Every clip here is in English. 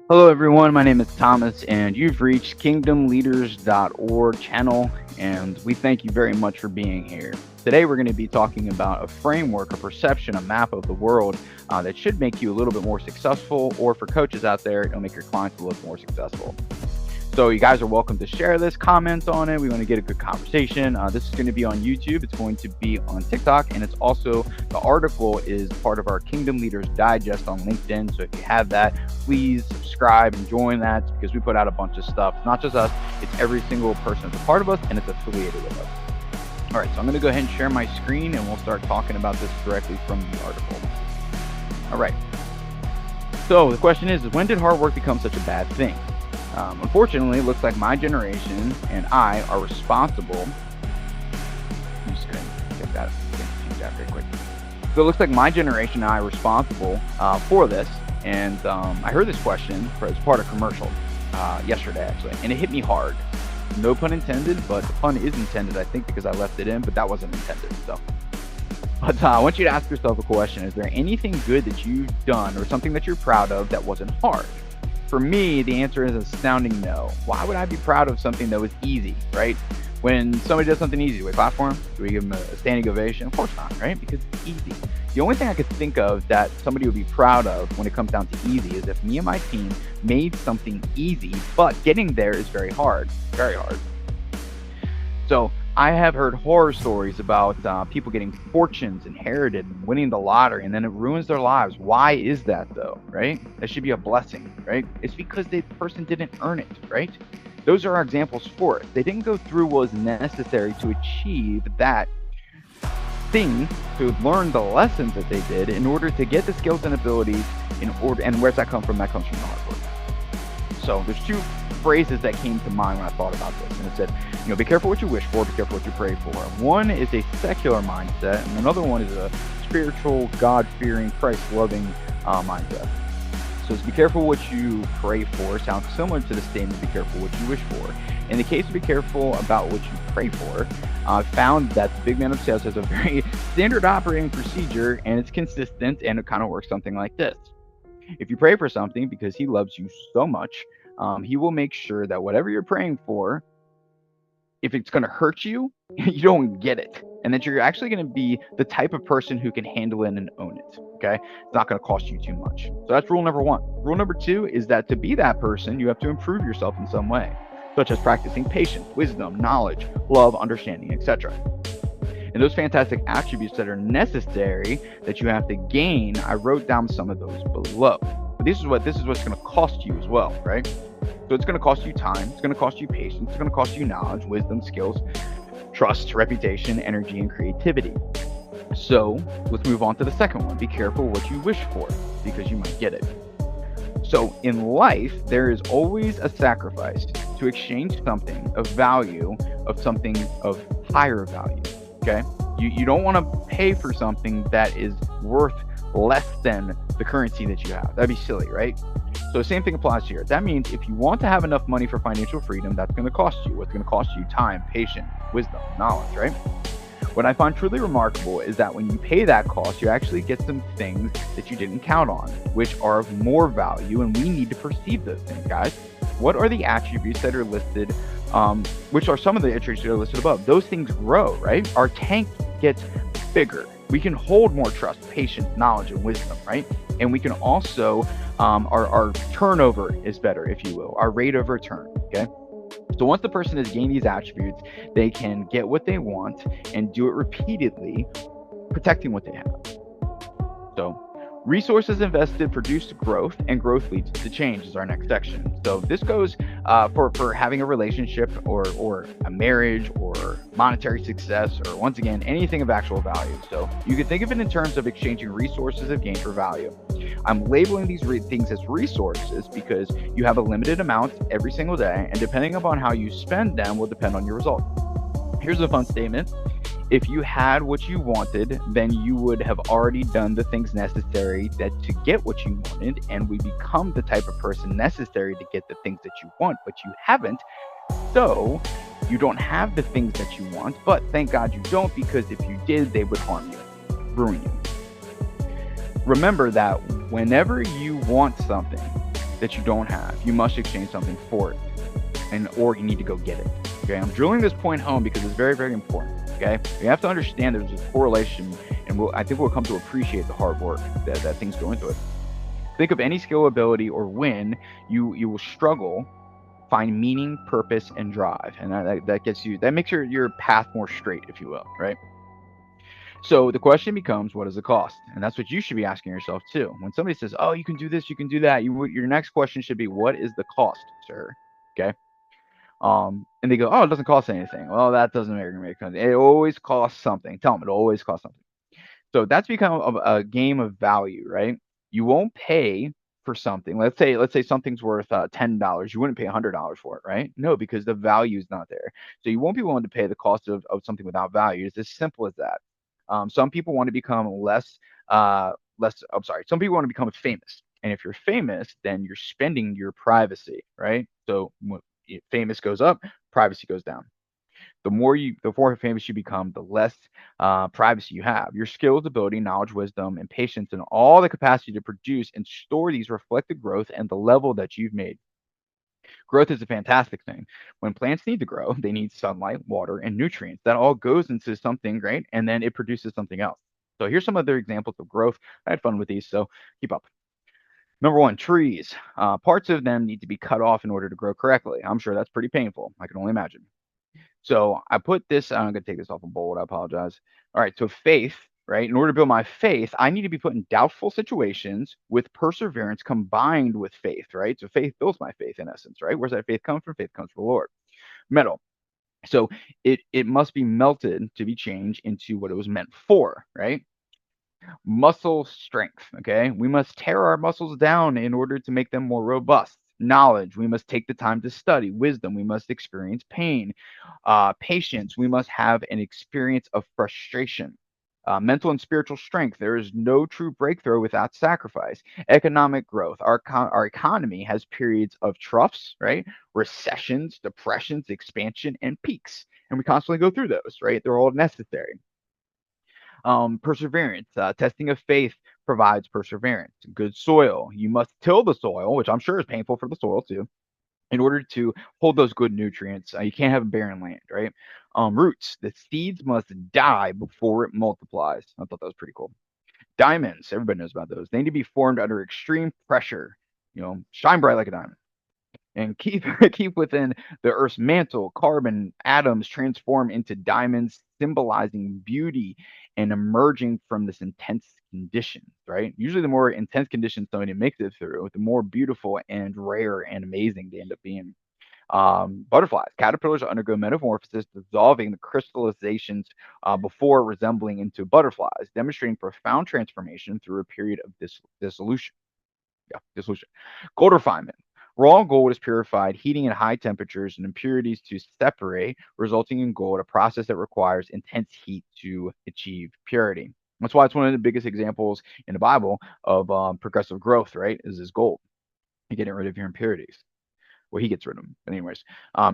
Hello, everyone. My name is Thomas, and you've reached kingdomleaders.org channel, and we thank you very much for being here. Today, we're going to be talking about a framework, a perception, a map of the world that should make you a little bit more successful, or for coaches out there, it'll make your clients a little more successful. So you guys are welcome to share this, comment on it. We want to get a good conversation. This is going to be on YouTube. It's going to be on TikTok. And it's also, the article is part of our Kingdom Leaders Digest on LinkedIn. So if you have that, please subscribe and join that, because we put out a bunch of stuff. It's not just us, it's every single person that's a part of us and it's affiliated with us. All right, so I'm going to go ahead and share my screen and we'll start talking about this directly from the article. All right. So the question is when did hard work become such a bad thing? Unfortunately, it looks like my generation and I are responsible. I'm just going to get that, change that very quick. So it looks like my generation and I are responsible for this. And I heard this question as part of a commercial yesterday, actually, and it hit me hard. No pun intended, but the pun is intended, I think, because I left it in, but that wasn't intended. So, but I want you to ask yourself a question. Is there anything good that you've done or something that you're proud of that wasn't hard? For me, the answer is an astounding no. Why would I be proud of something that was easy, right? When somebody does something easy, do we clap for them? Do we give them a standing ovation? Of course not, right? Because it's easy. The only thing I could think of that somebody would be proud of when it comes down to easy is if me and my team made something easy, but getting there is very hard, very hard. So I have heard horror stories about people getting fortunes inherited, winning the lottery, and then it ruins their lives. Why is that though, right? That should be a blessing, right? It's because the person didn't earn it, right? Those are our examples for it. They didn't go through what was necessary to achieve that thing, to learn the lessons that they did in order to get the skills and abilities in order. And where's that come from? That comes from the hard work. So there's two phrases that came to mind when I thought about this, and it said, be careful what you wish for, be careful what you pray for. One is a secular mindset, and another one is a spiritual, God-fearing, Christ-loving mindset. So it's be careful what you pray for sounds similar to the statement, be careful what you wish for. In the case of be careful about what you pray for, I found that the big man of sales has a very standard operating procedure, and it's consistent, and it kind of works something like this. If you pray for something because he loves you so much, he will make sure that whatever you're praying for, if it's going to hurt you, you don't get it. And that you're actually going to be the type of person who can handle it and own it. Okay. It's not going to cost you too much. So that's rule number one. Rule number two is that to be that person, you have to improve yourself in some way, such as practicing patience, wisdom, knowledge, love, understanding, etc. And those fantastic attributes that are necessary that you have to gain, I wrote down some of those below. But this is what's going to cost you as well, right? So it's going to cost you time, it's going to cost you patience, it's going to cost you knowledge, wisdom, skills, trust, reputation, energy, and creativity. So let's move on to the second one. Be careful what you wish for, because you might get it. So in life, there is always a sacrifice to exchange something of value of something of higher value, okay? You don't want to pay for something that is worth less than the currency that you have. That'd be silly, right? So the same thing applies here. That means if you want to have enough money for financial freedom, that's going to cost you. What's going to cost you? Time, patience, wisdom, knowledge, right? What I find truly remarkable is that when you pay that cost, you actually get some things that you didn't count on, which are of more value, and we need to perceive those things, guys. What are the attributes that are listed, which are some of the attributes that are listed above? Those things grow, right? Our tank gets bigger. We can hold more trust, patience, knowledge, and wisdom, right? And we can also, our turnover is better, if you will, our rate of return, okay? So once the person has gained these attributes, they can get what they want and do it repeatedly, protecting what they have. So resources invested produce growth, and growth leads to change is our next section. So this goes for having a relationship or a marriage or monetary success, or once again, anything of actual value. So you can think of it in terms of exchanging resources of gain for value. I'm labeling these things as resources because you have a limited amount every single day, and depending upon how you spend them will depend on your result. Here's a fun statement. If you had what you wanted, then you would have already done the things necessary to get what you wanted, and we become the type of person necessary to get the things that you want, but you haven't. So you don't have the things that you want, but thank God you don't, because if you did, they would harm you, ruin you. Remember that whenever you want something, that you don't have, you must exchange something for it, and or you need to go get it. Okay, I'm drilling this point home because it's very, very important. Okay, you have to understand there's a correlation, and I think we'll come to appreciate the hard work that things go into it. Think of any skill, ability, or win you will struggle. Find meaning, purpose, and drive, and that gets you. That makes your path more straight, if you will, right? So the question becomes, what is the cost? And that's what you should be asking yourself too. When somebody says, "Oh, you can do this, you can do that," your next question should be, "What is the cost, sir?" Okay. And they go, "Oh, it doesn't cost anything." Well, that doesn't make sense. It always costs something. Tell them it always costs something. So that's become a game of value, right? You won't pay for something. Let's say something's worth $10. You wouldn't pay $100 for it, right? No, because the value is not there. So you won't be willing to pay the cost of something without value. It's as simple as that. Some people want to become less. I'm sorry. Some people want to become famous, and if you're famous, then you're spending your privacy, right? So when famous goes up, privacy goes down. The more famous you become, the less privacy you have. Your skills, ability, knowledge, wisdom, and patience, and all the capacity to produce and store these reflect the growth and the level that you've made. Growth is a fantastic thing. When plants need to grow, they need sunlight, water, and nutrients. That all goes into something great, and then it produces something else. So here's some other examples of growth. I had fun with these, so keep up. Number one, trees. Parts of them need to be cut off in order to grow correctly. I'm sure that's pretty painful. I can only imagine. So I put this, I'm gonna take this off of bold. I apologize. All right. So faith, right? In order to build my faith, I need to be put in doubtful situations with perseverance combined with faith, right? So faith builds my faith in essence, right? Where's that faith come from? Faith comes from the Lord. Metal. So it must be melted to be changed into what it was meant for, right? Muscle strength. Okay. We must tear our muscles down in order to make them more robust. Knowledge. We must take the time to study. Wisdom. We must experience pain. Patience. We must have an experience of frustration. Mental and spiritual strength. There is no true breakthrough without sacrifice. Economic growth. Our economy has periods of troughs, right? Recessions, depressions, expansion, and peaks. And we constantly go through those, right? They're all necessary. Perseverance. Testing of faith provides perseverance. Good soil. You must till the soil, which I'm sure is painful for the soil too, in order to hold those good nutrients. You can't have barren land, right? Roots. The seeds must die before it multiplies. I thought that was pretty cool. Diamonds. Everybody knows about those. They need to be formed under extreme pressure. Shine bright like a diamond and keep keep within the Earth's mantle. Carbon atoms transform into diamonds, symbolizing beauty and emerging from this intense condition. Right? Usually, the more intense conditions somebody makes it through, the more beautiful and rare and amazing they end up being. Butterflies, caterpillars undergo metamorphosis, dissolving the crystallizations before resembling into butterflies, demonstrating profound transformation through a period of dissolution. Yeah, dissolution. Gold refinement. Raw gold is purified, heating at high temperatures and impurities to separate, resulting in gold, a process that requires intense heat to achieve purity. That's why it's one of the biggest examples in the Bible of progressive growth, right? Is this gold. You're getting rid of your impurities. Well, he gets rid of them. But anyways,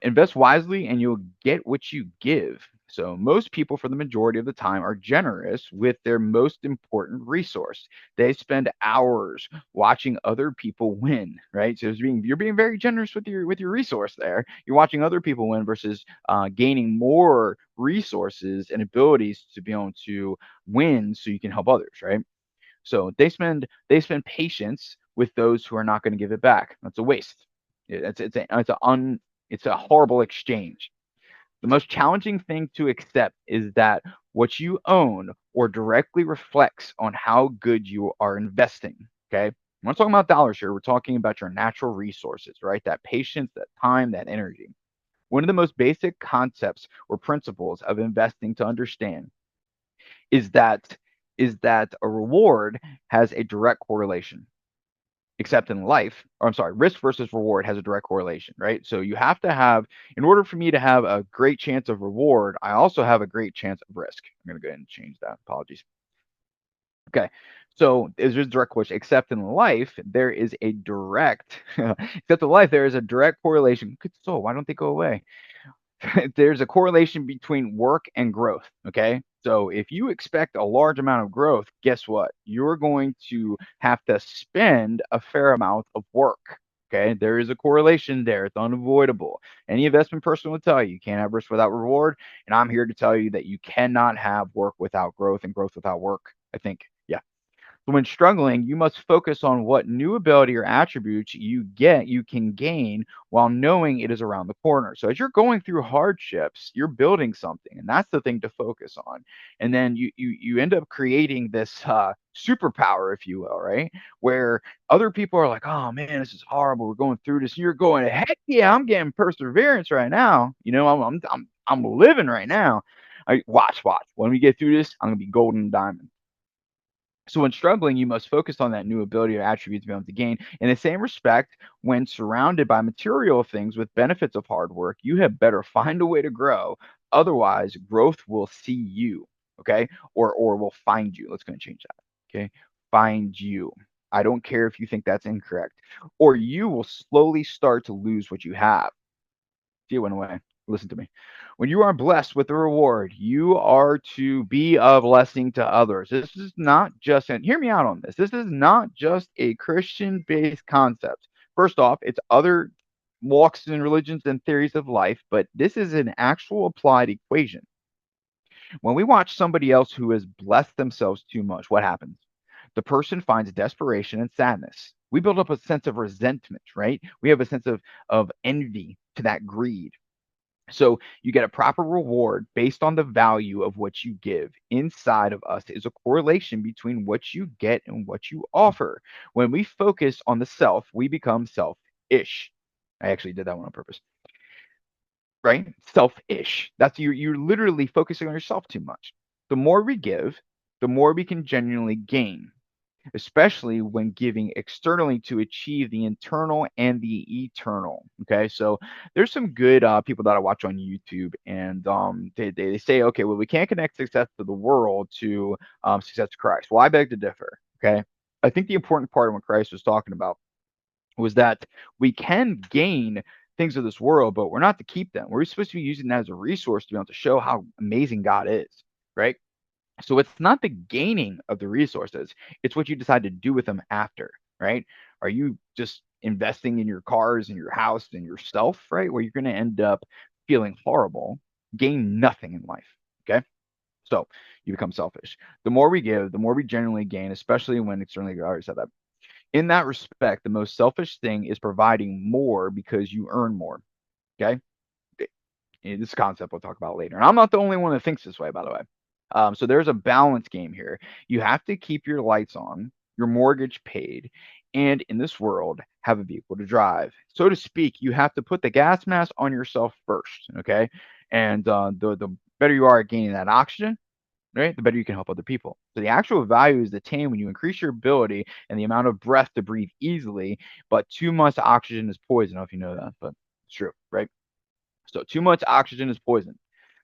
invest wisely and you'll get what you give. So most people, for the majority of the time, are generous with their most important resource. They spend hours watching other people win, right? So you're being very generous with your resource there. You're watching other people win versus gaining more resources and abilities to be able to win, so you can help others, right? So they spend patience with those who are not going to give it back. That's a waste. It's a horrible exchange. The most challenging thing to accept is that what you own or directly reflects on how good you are investing. Okay. We're not talking about dollars here. We're talking about your natural resources, right? That patience, that time, that energy. One of the most basic concepts or principles of investing to understand is that a reward has a direct correlation, except in life, or I'm sorry, risk versus reward has a direct correlation, right? So you have to have, in order for me to have a great chance of reward, I also have a great chance of risk. I'm going to go ahead and change that. Apologies. Okay. So is there a direct correlation? Except in life, there is a direct, except in life, there is a direct correlation. Good soul, why don't they go away? There's a correlation between work and growth. Okay. So if you expect a large amount of growth, guess what? You're going to have to spend a fair amount of work. Okay, there is a correlation there. It's unavoidable. Any investment person will tell you you can't have risk without reward. And I'm here to tell you that you cannot have work without growth and growth without work. I think, yeah. So when struggling, you must focus on what new ability or attributes you can gain while knowing it is around the corner. So as you're going through hardships, you're building something, and that's the thing to focus on. And then you end up creating this superpower, if you will, right? Where other people are like, "Oh man, this is horrible. We're going through this." And you're going, "Heck yeah, I'm getting perseverance right now. I'm living right now." Watch. When we get through this, I'm gonna be golden and diamond. So when struggling, you must focus on that new ability or attribute to be able to gain. In the same respect, when surrounded by material things with benefits of hard work, you had better find a way to grow. Otherwise, growth will see you, okay? Or will find you. Let's go and change that. Okay. Find you. I don't care if you think that's incorrect. Or you will slowly start to lose what you have. See, it went away. Listen to me. When you are blessed with a reward, you are to be a blessing to others. This is not just, and hear me out on this. This is not just a Christian based concept. First off, it's other walks and religions and theories of life, but this is an actual applied equation. When we watch somebody else who has blessed themselves too much, what happens? The person finds desperation and sadness. We build up a sense of resentment, right? We have a sense of envy to that greed. So you get a proper reward based on the value of what you give. Inside of us is a correlation between what you get and what you offer. When we focus on the self, we become selfish. I actually did that one on purpose, right? Selfish. That's you're literally focusing on yourself too much. The more we give, the more we can genuinely gain, especially when giving externally to achieve the internal and the eternal. Okay, so there's some good people that I watch on YouTube, and they say, okay, well, we can't connect success to the world to success to Christ. Well, I beg to differ. Okay, I think the important part of what Christ was talking about was that we can gain things of this world, but we're not to keep them. We're supposed to be using that as a resource to be able to show how amazing God is, right? So it's not the gaining of the resources, it's what you decide to do with them after, right? Are you just investing in your cars and your house and yourself, right? Where you're going to end up feeling horrible, gain nothing in life, okay? So you become selfish. The more we give, the more we generally gain, especially when externally, I already said that. In that respect, the most selfish thing is providing more because you earn more, okay? This concept we'll talk about later. And I'm not the only one that thinks this way, by the way. So there's a balance game here. You have to keep your lights on, your mortgage paid, and in this world, have a vehicle to drive. So to speak, you have to put the gas mask on yourself first, okay? And the better you are at gaining that oxygen, right, the better you can help other people. So the actual value is attained when you increase your ability and the amount of breath to breathe easily, but too much oxygen is poison. I don't know if you know that, but it's true, right? So too much oxygen is poison.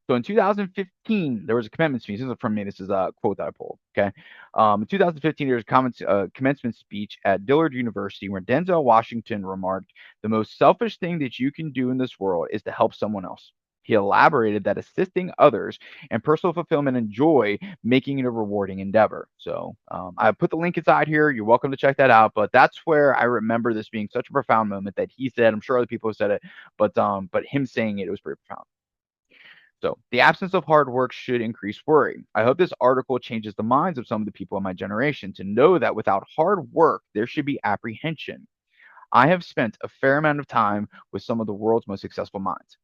So in 2015, there was a commencement speech. This is from me. This is a quote that I pulled. Okay. In 2015, there was a commencement speech at Dillard University where Denzel Washington remarked, "The most selfish thing that you can do in this world is to help someone else." He elaborated that assisting others and personal fulfillment and joy making it a rewarding endeavor. So I put the link inside here. You're welcome to check that out. But that's where I remember this being such a profound moment that he said. I'm sure other people have said it, but him saying it was pretty profound. So, the absence of hard work should increase worry. I hope this article changes the minds of some of the people in my generation to know that without hard work, there should be apprehension. I have spent a fair amount of time with some of the world's most successful minds.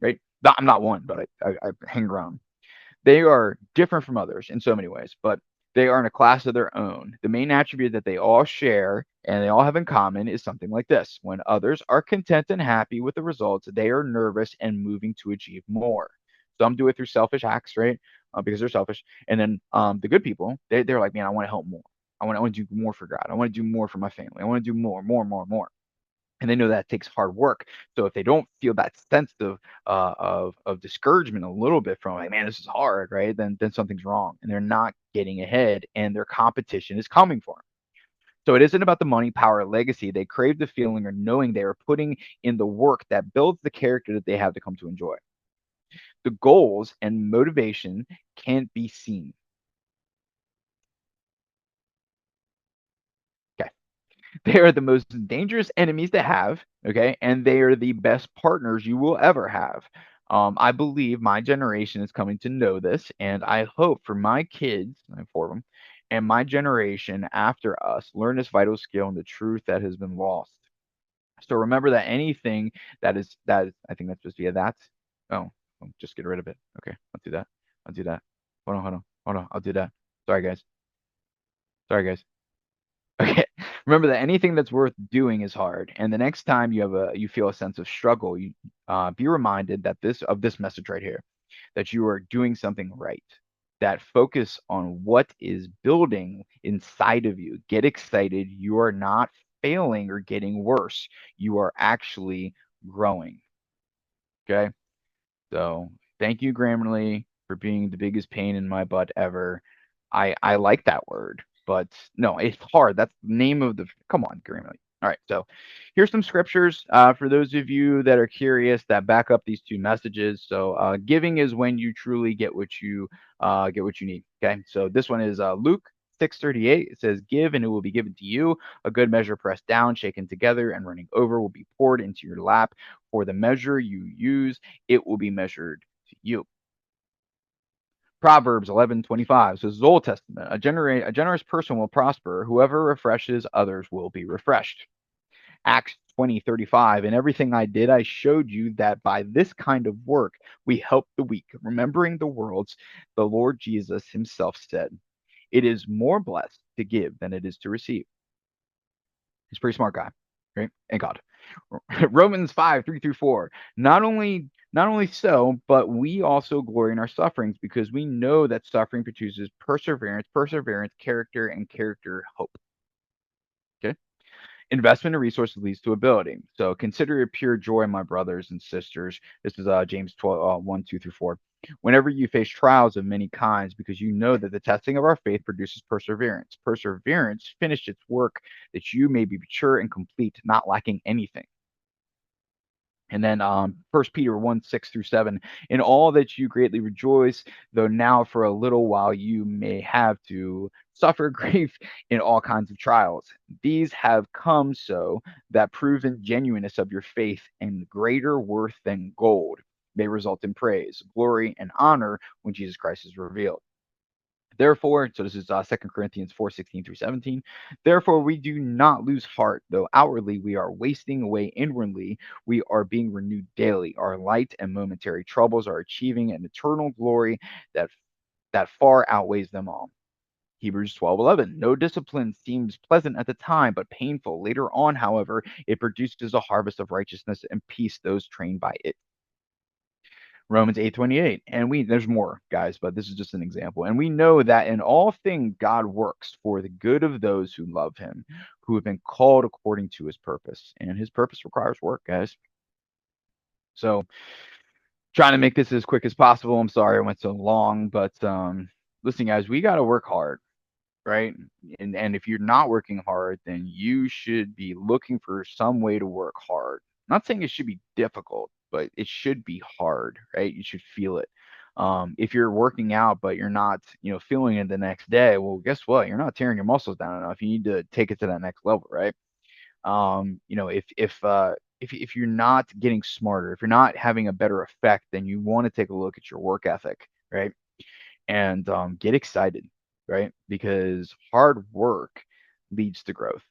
Right? I'm not one, but I hang around. They are different from others in so many ways, but they are in a class of their own. The main attribute that they all share and they all have in common is something like this: when others are content and happy with the results, they are nervous and moving to achieve more. Some do it through selfish acts, right? Because they're selfish. And then the good people, they're like, man, I want to help more. I want to do more for God. I want to do more for my family. I want to do more, and they know that takes hard work. So if they don't feel that sense of discouragement a little bit from like, man, this is hard, right? Then something's wrong, and they're not getting ahead, and their competition is coming for them. So it isn't about the money, power, legacy. They crave the feeling or knowing they are putting in the work that builds the character that they have to come to enjoy. The goals and motivation can't be seen. Okay. They are the most dangerous enemies to have, okay? And they are the best partners you will ever have. I believe my generation is coming to know this, and I hope for my kids, I have 4 of them, and my generation after us learn this vital skill and the truth that has been lost. So remember that anything I think that's just, yeah, that's oh, just get rid of it. Okay, I'll do that. I'll do that. Hold on, I'll do that. Sorry, guys. Sorry, guys. Okay. Remember that anything that's worth doing is hard, and the next time you feel a sense of struggle, you be reminded that this message right here, that you are doing something right. That focus on what is building inside of you. Get excited. You are not failing or getting worse. You are actually growing. Okay. So thank you, Grammarly, for being the biggest pain in my butt ever. I like that word, but no, it's hard. That's the name of the. Come on, Grammarly. All right, so here's some scriptures for those of you that are curious that back up these two messages. So giving is when you truly get what you need. Okay, so this one is Luke 6:38. It says, "Give and it will be given to you. A good measure pressed down, shaken together, and running over will be poured into your lap. For the measure you use, it will be measured to you." Proverbs 11:25. So this is Old Testament. A generous person will prosper. Whoever refreshes others will be refreshed. Acts 20:35. In everything I did, I showed you that by this kind of work we help the weak, remembering the words the Lord Jesus himself said. It is more blessed to give than it is to receive. He's a pretty smart guy, right? And God. Romans 5:3-4. Not only so, but we also glory in our sufferings because we know that suffering produces perseverance, character, and character, hope. Okay. Investment in resources leads to ability. So consider it pure joy, my brothers and sisters. This is James 12, 1, 2-4. Whenever you face trials of many kinds, because you know that the testing of our faith produces perseverance. Perseverance, finish its work that you may be mature and complete, not lacking anything. And then 1 Peter 1:6-7. In all that you greatly rejoice, though now for a little while you may have to suffer grief in all kinds of trials. These have come so that proven genuineness of your faith and greater worth than gold may result in praise, glory, and honor when Jesus Christ is revealed. Therefore, so this is 2 Corinthians 4:16-17. Therefore, we do not lose heart, though outwardly we are wasting away inwardly. We are being renewed daily. Our light and momentary troubles are achieving an eternal glory that far outweighs them all. Hebrews 12:11. No discipline seems pleasant at the time, but painful. Later on, however, it produces a harvest of righteousness and peace those trained by it. Romans 8:28. And there's more, guys, but this is just an example. And we know that in all things God works for the good of those who love him, who have been called according to his purpose. And his purpose requires work, guys. So trying to make this as quick as possible. I'm sorry I went so long, but listen, guys, we got to work hard, right? And if you're not working hard, then you should be looking for some way to work hard. I'm not saying it should be difficult, but it should be hard, right? You should feel it. If you're working out but you're not, feeling it the next day, well, guess what? You're not tearing your muscles down enough. You need to take it to that next level, right? If you're not getting smarter, if you're not having a better effect, then you want to take a look at your work ethic, right? And get excited, right? Because hard work leads to growth.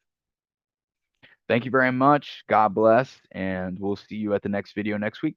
Thank you very much. God bless, and we'll see you at the next video next week.